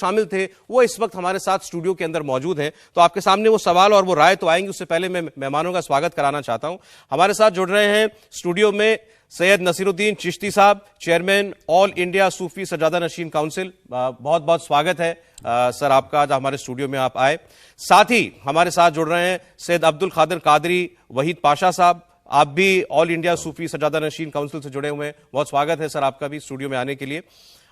शामिल थे वो इस वक्त हमारे साथ स्टूडियो के अंदर मौजूद हैं। तो आपके सामने वो सवाल और वो राय तो आएंगे, उससे पहले मैं मेहमानों का स्वागत कराना चाहता हूं। हमारे साथ जुड़ रहे हैं स्टूडियो में सैयद नसीरुद्दीन चिश्ती साहब, चेयरमैन ऑल इंडिया सूफी सजादा नशीन काउंसिल। बहुत बहुत स्वागत है सर आपका, आज हमारे स्टूडियो में आप आए। साथ ही हमारे साथ जुड़ रहे हैं सैयद अब्दुल कादिर कादरी वहीद पाशा साहब, आप भी ऑल इंडिया सूफी सजादा नशीन काउंसिल से जुड़े हुए हैं। बहुत स्वागत है सर आपका भी स्टूडियो में आने के लिए।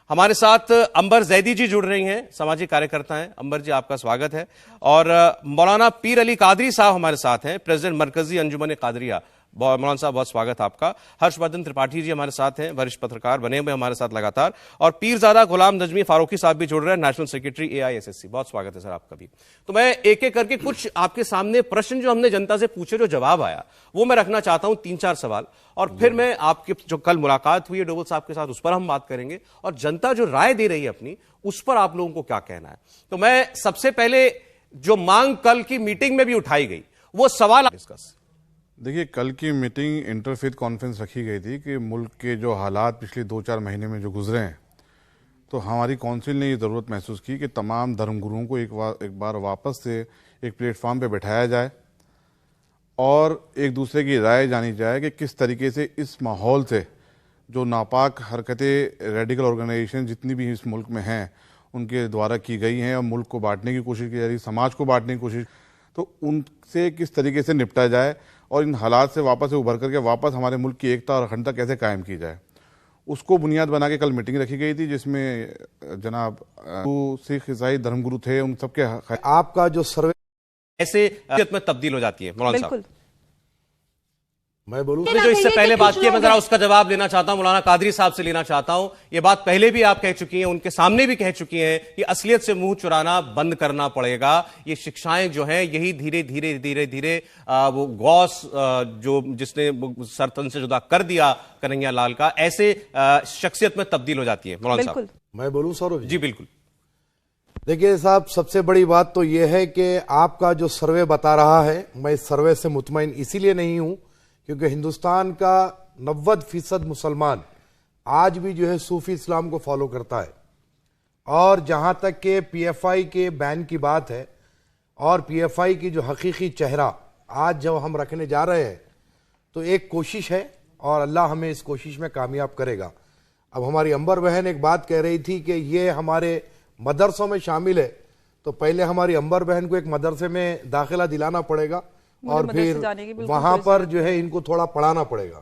हमारे साथ अंबर जैदी जी जुड़ रही हैं, सामाजिक कार्यकर्ता हैं। अंबर जी आपका स्वागत है। और मौलाना पीर अली कादरी साहब हमारे साथ हैं, प्रेसिडेंट मरकजी अंजुमन कादरिया। मौलाना साहब बहुत स्वागत आपका। हर्षवर्धन त्रिपाठी जी हमारे साथ हैं, वरिष्ठ पत्रकार बने हुए हमारे साथ लगातार। और पीरजादा गुलाम नजमी फारूकी साहब भी जुड़ रहे हैं, नेशनल सेक्रेटरी AISSC। बहुत स्वागत है सर आपका भी। तो मैं एक एक करके कुछ आपके सामने प्रश्न जो हमने जनता से पूछे, जो जवाब आया, वो मैं रखना चाहता हूं, 3-4 सवाल। और फिर मैं आपके जो कल मुलाकात हुई है डोवल साहब के साथ, उस पर हम बात करेंगे। और जनता जो राय दे रही है अपनी, उस पर आप लोगों को क्या कहना है। तो मैं सबसे पहले जो मांग कल की मीटिंग में भी उठाई गई, वो सवाल डिस्कस। देखिए, कल की मीटिंग इंटरफेथ कॉन्फ्रेंस रखी गई थी कि मुल्क के जो हालात पिछले 2-4 महीने में जो गुजरे हैं, तो हमारी काउंसिल ने ये ज़रूरत महसूस की कि तमाम धर्मगुरुओं को एक बार वापस से एक प्लेटफॉर्म पे बैठाया जाए और एक दूसरे की राय जानी जाए कि किस तरीके से इस माहौल से जो नापाक हरकतें रेडिकल ऑर्गेनाइजेशन जितनी भी इस मुल्क में हैं उनके द्वारा की गई हैं और मुल्क को बांटने की कोशिश की जा रही है, समाज को बांटने की कोशिश, तो उनसे किस तरीके से निपटा जाए और इन हालात से वापस उभर करके वापस हमारे मुल्क की एकता और अखंडता कैसे कायम की जाए, उसको बुनियाद बना के कल मीटिंग रखी गई थी, जिसमें जनाब सिख ईसाई धर्मगुरु थे, उन सबके आपका जो सर्वे ऐसे में तब्दील हो जाती है। मौलाना साहब मैं बोलूं जो इससे पहले बात की, मैं जरा उसका जवाब लेना चाहता हूं, मौलाना कादरी साहब से लेना चाहता हूं। ये बात पहले भी आप कह चुकी हैं, उनके सामने भी कह चुकी हैं कि असलियत से मुंह चुराना बंद करना पड़ेगा। ये शिक्षाएं जो हैं, यही धीरे धीरे धीरे धीरे वो गौस जो जिसने सरतन से जुदा कर दिया कन्हैया लाल का, ऐसे शख्सियत में तब्दील हो जाती है। मौलाना साहब मैं बोलूं सौरभ जी? बिल्कुल। देखिए साहब, सबसे बड़ी बात तो यह है कि आपका जो सर्वे बता रहा है, मैं इस सर्वे से मुतमईन इसीलिए नहीं हूं क्योंकि हिंदुस्तान का 90% मुसलमान आज भी जो है सूफी इस्लाम को फॉलो करता है। और जहां तक के PFI के बैन की बात है और PFI की जो हकीकी चेहरा आज जब हम रखने जा रहे हैं, तो एक कोशिश है और अल्लाह हमें इस कोशिश में कामयाब करेगा। अब हमारी अंबर बहन एक बात कह रही थी कि ये हमारे मदरसों में शामिल है, तो पहले हमारी अंबर बहन को एक मदरसे में दाखिला दिलाना पड़ेगा और फिर वहां पर जो है इनको थोड़ा पढ़ाना पड़ेगा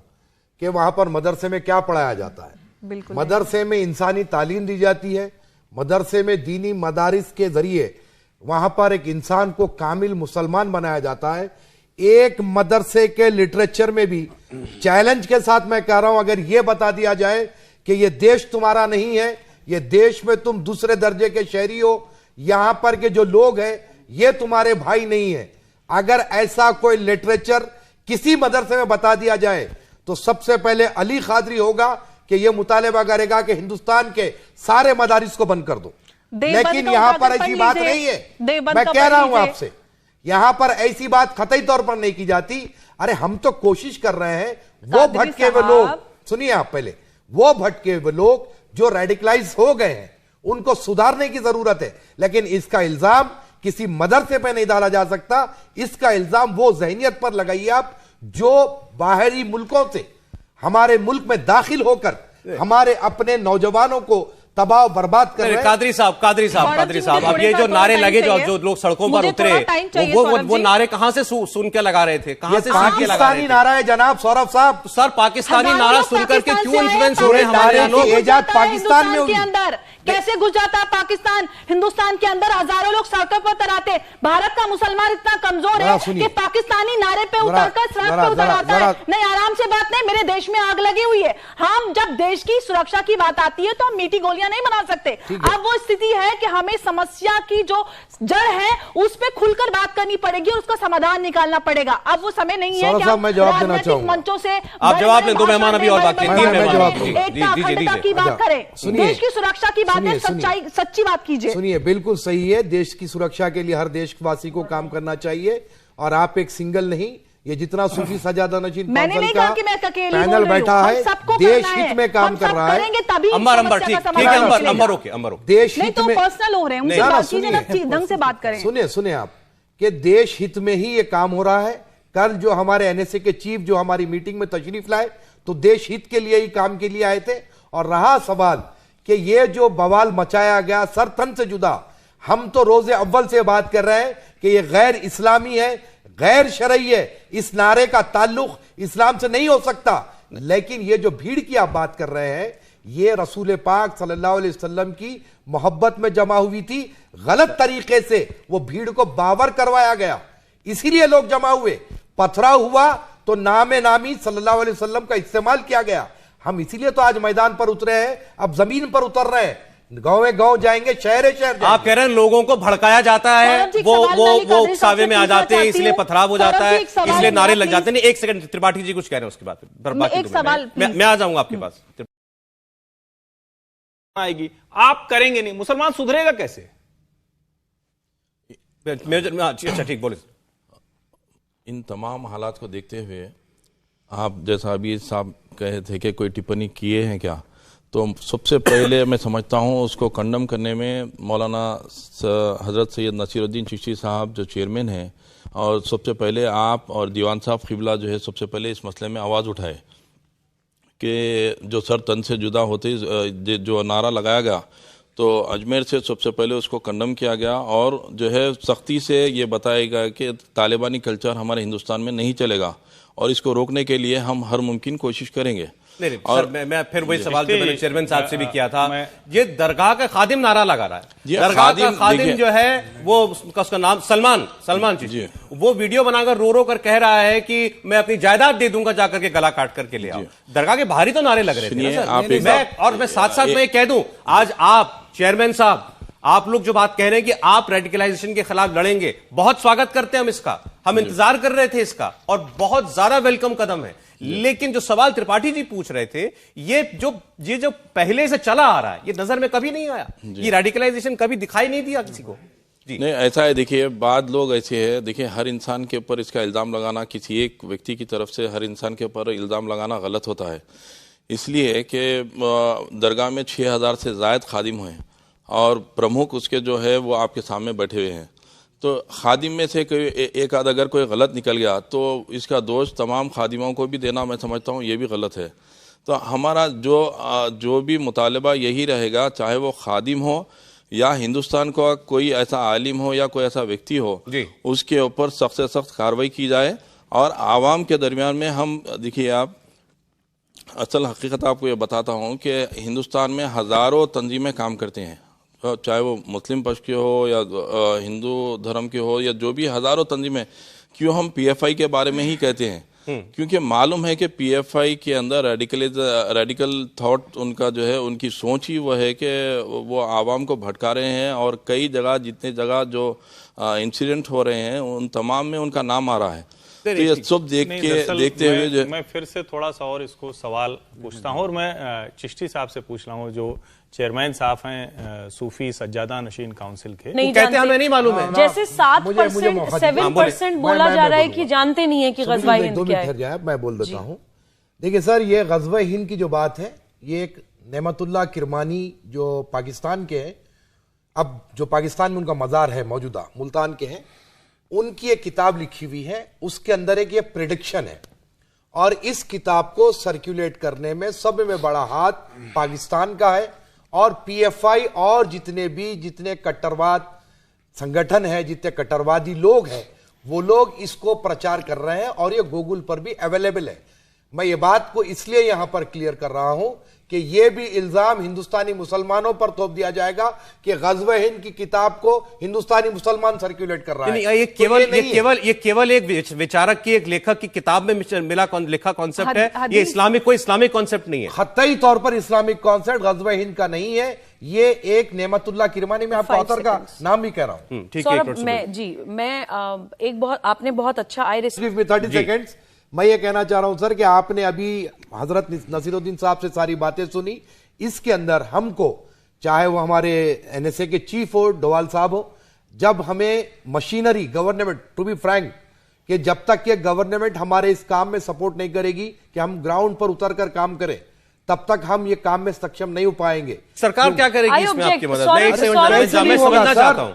कि वहां पर मदरसे में क्या पढ़ाया जाता है। मदरसे में इंसानी तालीम दी जाती है, मदरसे में दीनी मदारिस के जरिए वहां पर एक इंसान को कामिल मुसलमान बनाया जाता है। एक मदरसे के लिटरेचर में भी चैलेंज के साथ मैं कह रहा हूं, अगर यह बता दिया जाए कि यह देश तुम्हारा नहीं है, यह देश में तुम दूसरे दर्जे के शहरी हो, यहां पर के जो लोग हैं ये तुम्हारे भाई नहीं है, अगर ऐसा कोई लिटरेचर किसी मदरसे में बता दिया जाए, तो सबसे पहले अली कादरी होगा कि यह मुतालिबा करेगा कि हिंदुस्तान के सारे मदारिस को बंद कर दो। लेकिन यहां पर ऐसी बात नहीं है। मैं कह रहा हूं आपसे, यहां पर ऐसी बात कतई तौर पर नहीं की जाती। अरे हम तो कोशिश कर रहे हैं, वो भटके हुए लोग, सुनिए आप पहले, वो भटके हुए लोग जो रेडिकलाइज हो गए हैं उनको सुधारने की जरूरत है। लेकिन इसका इल्जाम किसी मदरसे पे नहीं डाला जा सकता, इसका इल्जाम वो जहनियत पर लगाइए आप जो बाहरी मुल्कों से हमारे मुल्क में दाखिल होकर हमारे अपने नौजवानों को तबाह बर्बाद कर रहे हैं। कादरी साहब, अब ये जो नारे लगे, जो लोग सड़कों पर उतरे, वो नारे कहां से सुन के लगा रहे थे? कहां से पाकिस्तानी नारा है जनाब सौरभ साहब। सर, पाकिस्तानी नारा सुनकर के क्यों इन्फ्लुएंस हो रहे हैं हमारे लोग? इजाद पाकिस्तान में होगी। कैसे घुस जाता है पाकिस्तान? हिंदुस्तान के अंदर हजारों लोग सड़कों पर उतर आते। भारत का मुसलमान इतना कमजोर है कि पाकिस्तानी नारे पे उतरकर सड़क पे उतर आता है। नहीं, आराम से बात नहीं, मेरे देश में आग लगी हुई है। हम जब देश की सुरक्षा की बात आती है तो हम मीठी गोलियां नहीं बना सकते। अब वो स्थिति है कि हमें समस्या की जो जड़ है उस पर खुलकर बात करनी पड़ेगी और उसका समाधान निकालना पड़ेगा। अब वो समय नहीं है कि मैं जवाब देना चाहूंगा। मंचों से आप जवाब लें, दो मेहमान अभी और बात की बात करें, देश की सुरक्षा की बात है, सच्ची बात कीजिए। सुनिए, बिल्कुल सही है, देश की सुरक्षा के लिए हर देशवासी को काम करना चाहिए और आप एक सिंगल नहीं, ये जितना सूफी सजादा नशीन मैंने नहीं कहा कि मैं अकेली बोल पैनल रही हूं। बैठा है, सबको देश करना हित है। में काम हम कर सब रहा है। करेंगे तभी अंबर ठीक समस्या का ठीक है, समाधान अंबर मिलेगा। अंबर ओके देश नहीं हित तो में पर्सनल हो रहे हैं, उनसे ना, बात सुनिए। कीजिए ना, ढंग से बात करें। सुनिए आप कि देश हित में ही ये काम हो रहा है। कल जो हमारे एनएसए के चीफ जो हमारी मीटिंग में तशरीफ लाए तो देश हित के लिए ही काम के लिए आए थे। और रहा सवाल कि ये जो बवाल मचाया गया सर तन से जुदा, हम तो रोजे अव्वल से बात कर रहे हैं कि ये गैर इस्लामी है, गैर शरई है, इस नारे का ताल्लुक इस्लाम से नहीं हो सकता। लेकिन ये जो भीड़ की आप बात कर रहे हैं, ये रसूल पाक सल्लल्लाहु अलैहि वसल्लम की मोहब्बत में जमा हुई थी। गलत तरीके से वो भीड़ को बावर करवाया गया, इसीलिए लोग जमा हुए। पथराव हुआ तो नामे नामी सल्लल्लाहु अलैहि वसल्लम का इस्तेमाल किया गया। हम इसीलिए तो आज मैदान पर उतरे हैं, अब जमीन पर उतर रहे हैं, गांव में गांव जाएंगे, शहर शहर। आप कह रहे हैं लोगों को भड़काया जाता है, वो उकसावे में आ जाते हैं, इसलिए पथराव हो जाता है, इसलिए नारे लग जाते हैं। नहीं, एक सेकंड, त्रिपाठी जी कुछ कह रहे हैं उसके बाद एक सवाल मैं आ जाऊंगा आपके पास। आएगी, आप करेंगे नहीं, मुसलमान सुधरेगा कैसे? अच्छा ठीक, बोले। इन तमाम हालात को देखते हुए आप जैसा अभी साहब कहे थे कि कोई टिप्पणी किए हैं क्या, तो सबसे पहले मैं समझता हूं उसको कंडम करने में मौलाना हजरत सैयद नसीरुद्दीन चिश्ती साहब जो चेयरमैन हैं, और सबसे पहले आप और दीवान साहब क़िबला जो है सबसे पहले इस मसले में आवाज़ उठाए कि जो सर तन से जुदा होते जो नारा लगाया गया, तो अजमेर से सबसे पहले उसको कंडम किया गया और जो है सख्ती से ये बताया गया कि तालिबानी कल्चर हमारे हिंदुस्तान में नहीं चलेगा और इसको रोकने के लिए हम हर मुमकिन कोशिश करेंगे। नहीं, और मैं फिर वही सवाल जो मैंने चेयरमैन साहब से भी किया था, ये दरगाह का खादिम नारा लगा रहा है। दरगाह का खादिम जो है वो उसका नाम सलमान जी, वो वीडियो बनाकर रो रो कर कह रहा है कि मैं अपनी जायदाद दे दूंगा जाकर के गला काट करके ले आओ। दरगाह के बाहरी तो नारे लग रहे थे। और मैं साथ साथ में कह दूं, आज आप चेयरमैन साहब, आप लोग जो बात कह रहे हैं कि आप रेडिकलाइजेशन के खिलाफ लड़ेंगे, बहुत स्वागत करते हैं हम इसका, हम इंतजार कर रहे थे इसका और बहुत ज्यादा वेलकम कदम है। लेकिन जो सवाल त्रिपाठी जी पूछ रहे थे, ये जो पहले से चला आ रहा है, ये नजर में कभी नहीं आया, ये रेडिकलाइजेशन कभी दिखाई नहीं दिया किसी को जी। नहीं, ऐसा है, देखिए बाद लोग ऐसे हैं, देखिए हर इंसान के ऊपर इसका इल्जाम लगाना, किसी एक व्यक्ति की तरफ से हर इंसान के ऊपर इल्जाम लगाना गलत होता है। इसलिए कि दरगाह में 6000 से ज़ायद खादिम हुए और प्रमुख उसके जो है वो आपके सामने बैठे हुए हैं, तो खादिम में से कोई एक आध अगर कोई गलत निकल गया तो इसका दोष तमाम खादिमों को भी देना मैं समझता हूँ ये भी गलत है। तो हमारा जो भी मुतालबा यही रहेगा, चाहे वो खादिम हो या हिंदुस्तान का कोई ऐसा आलिम हो या कोई ऐसा व्यक्ति हो, उसके ऊपर सख्त से सख्त कार्रवाई की जाए। और आवाम के दरमियान में हम देखिए, आप असल हकीकत आपको ये बताता हूँ कि हिंदुस्तान में हज़ारों तंजीमें काम करती हैं, चाहे वो मुस्लिम पक्ष की हो या हिंदू धर्म की हो या जो भी हज़ारों तंजीमें। क्यों हम पीएफआई के बारे में ही कहते हैं? क्योंकि मालूम है कि पीएफआई के अंदर रेडिकल थॉट उनका जो है, उनकी सोच ही वो है कि वो आवाम को भटका रहे हैं और कई जगह जितने जगह जो इंसिडेंट हो रहे हैं उन तमाम में उनका नाम आ रहा है। तो ये सब देखते हुए मैं फिर से थोड़ा सा और इसको सवाल पूछता हूँ और मैं चिश्ती साहब से पूछ रहा हूँ जो चेयरमैन साहब हैं सूफी सज्जादा नशीन काउंसिल के। नहीं कहते हमें नहीं मालूम है, जैसे 7% 7% बोला जा रहा है कि जानते नहीं है कि गज़वा हिंद क्या है। मैं बोल देता हूँ। देखिए सर, ये गज़वा हिंद की जो बात है, ये एक नेमतुल्लाह किरमानी जो पाकिस्तान के हैं, अब जो पाकिस्तान में उनका मज़ार है मौजूदा मुल्तान के हैं, उनकी एक किताब लिखी हुई है, उसके अंदर एक ये प्रेडिक्शन है और इस किताब को सर्कुलेट करने में सब में बड़ा हाथ पाकिस्तान का है और पीएफआई और जितने कट्टरवाद संगठन है, जितने कट्टरवादी लोग हैं, वो लोग इसको प्रचार कर रहे हैं और ये गूगल पर भी अवेलेबल है। मैं ये बात को इसलिए यहां पर क्लियर कर रहा हूं कि ये भी इल्जाम हिंदुस्तानी मुसलमानों पर थोप दिया जाएगा कि गज़वा हिंद की किताब को हिंदुस्तानी मुसलमान सर्कुलेट कर रहा है। ये केवल एक विचारक की, एक लेखक की किताब में लिखा कॉन्सेप्ट है, ये कोई इस्लामिक कॉन्सेप्ट नहीं है, खत्तई तौर पर इस्लामिक कॉन्सेप्ट गज़वा हिंद का नहीं है। ये एक नेमतुल्लाह किरमानी, में आपको ऑथर का नाम भी कह रहा हूं। आपने बहुत अच्छा 30 सेकेंड्स मैं ये कहना चाह रहा हूं सर कि आपने अभी हजरत नसीरुद्दीन साहब से सारी बातें सुनी। इसके अंदर हमको, चाहे वो हमारे एनएसए के चीफ हो डोवाल साहब हो, जब हमें machinery government, to be frank, कि जब तक ये गवर्नमेंट हमारे इस काम में सपोर्ट नहीं करेगी कि हम ग्राउंड पर उतरकर काम करें, तब तक हम ये काम में सक्षम नहीं हो पाएंगे। सरकार क्या करेगी इसमें आपकी मदद? मैं समझना चाहता हूं।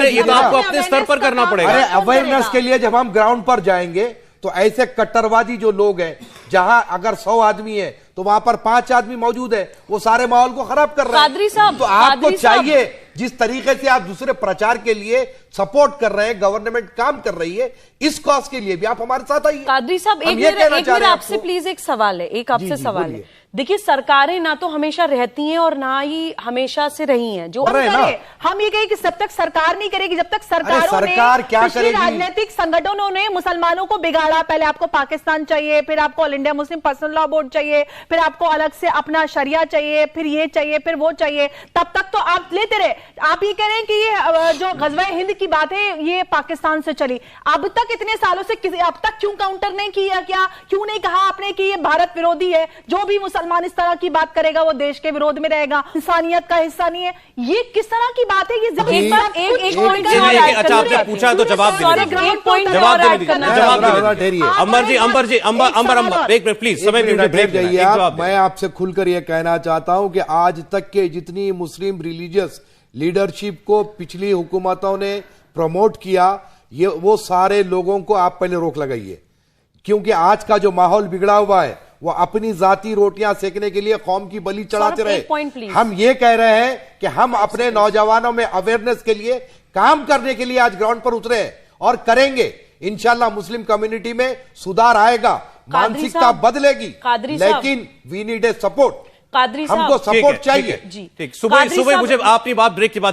ये तो आपको अपने स्तर पर करना पड़ेगा। अरे अवेयरनेस के लिए जब हम ग्राउंड पर जाएंगे तो ऐसे कट्टरवादी जो लोग हैं, जहां अगर 100 आदमी है तो वहां पर 5 आदमी मौजूद है, वो सारे माहौल को खराब कर रहे हैं। तो आपको चाहिए जिस तरीके से आप दूसरे प्रचार के लिए सपोर्ट कर रहे हैं, गवर्नमेंट काम कर रही है, इस कॉज के लिए भी आप हमारे साथ आइए। कादरी साहब, एक मिनट आपसे प्लीज एक सवाल है, एक आपसे सवाल है। देखिए, सरकारें ना तो हमेशा रहती हैं और ना ही हमेशा से रही हैं। जो हम ये कहें कि जब तक सरकार नहीं करेगी, जब तक सरकार क्या करेगी? राजनीतिक संगठनों ने मुसलमानों को बिगाड़ा। पहले आपको पाकिस्तान चाहिए, फिर आपको all India Muslim personal law board चाहिए, फिर आपको अलग से अपना शरिया चाहिए, फिर ये चाहिए, फिर वो चाहिए। तब तक तो आप लेते रहे। आप ये कह रहे हैं कि ये जो ग़ज़वा हिंद की बात है ये पाकिस्तान से चली। अब तक इतने सालों से अब तक क्यों काउंटर नहीं किया? क्या क्यों नहीं कहा आपने कि ये भारत विरोधी है? जो भी मुसलमान इस तरह की बात करेगा वो देश के विरोध में रहेगा, इंसानियत का हिस्सा नहीं है। ये किस तरह की बात है? ये अच्छा, आपने पूछा तो जवाब अंबर एक मिनट प्लीज, समय मैं आपसे खुलकर यह कहना चाहता हूं कि आज तक के जितनी मुस्लिम रिलीजियस लीडरशिप को पिछली हुकूमतों ने प्रमोट किया, ये वो सारे लोगों को आप पहले रोक लगाइए, क्योंकि आज का जो माहौल बिगड़ा हुआ है वो अपनी जाती रोटियां सेकने के लिए कौम की बलि चढ़ाते रहे। हम ये कह रहे हैं कि हम अपने नौजवानों में अवेयरनेस के लिए काम करने के लिए आज ग्राउंड पर उतरे हैं और करेंगे। इंशाल्लाह मुस्लिम कम्युनिटी में सुधार आएगा, मानसिकता बदलेगी, लेकिन वी नीड ए सपोर्ट। हमको सपोर्ट चाहिए। ठीक, सुबह मुझे अपनी बात ब्रेक के बाद